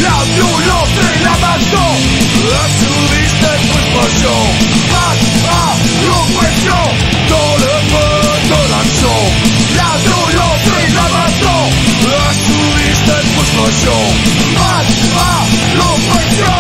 La violence et la baston assouvissent cette frustration. Face à l'oppression dans le feu de l'action. La violence et la baston assouvissent cette frustration. Face à l'oppression.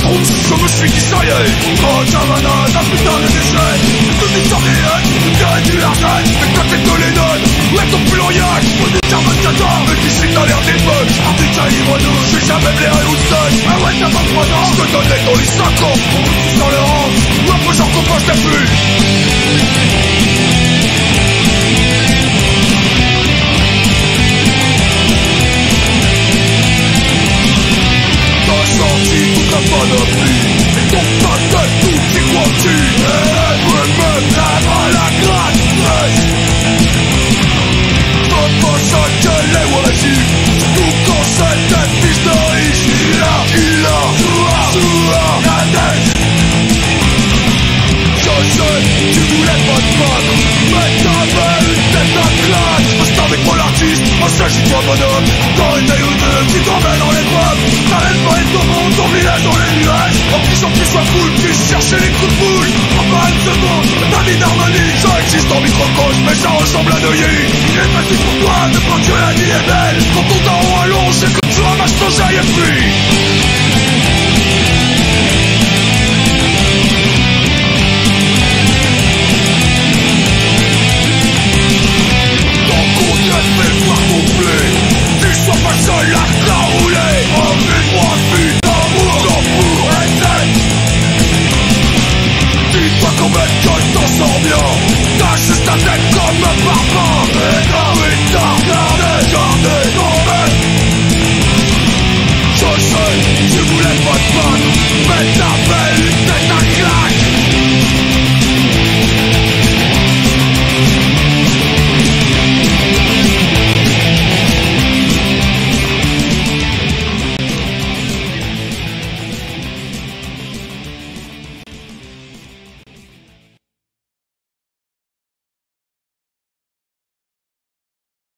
Je me suis dit ça y est, oh Javana, la putain de déchet, toute une sortie, et tu la rejettes. Mais quand t'es que les notes, où est ton pull en yak? Faut du carbone 14, mais d'ici t'as l'air des bugs. Du calibre nous, je vais jamais blairer ou seul. Ah ouais, t'as 23 ans, je te donne dans les 5 ans. Sans le rang, ou un peu genre qu'on je t'ai plus. Toute la panoplie, et ton pas de tout qui croit-tu? Me lève à la gratte, faut pas choquer les oisifs, surtout quand c'est des fils de riches. Il a, la tête. Je sais, tu voulais pas te battre, mais t'avais une tête à claque. Reste avec moi l'artiste, moi s'agit-toi bonhomme. T'en étais ou deux qui t'emmènent dans les pommes. T'arrêtes pas et ton monde, ton village dans les nuages. En pigeant que tu sois fou, tu cherchais les coups de boule. En pas une seconde, ta vie d'harmonie. Ça existe en microcosme, mais ça ressemble à Neuilly. Il est facile pour toi de penser que la vie est belle. Quand ton daron allonge, c'est que tu ramasses ton jaille et puis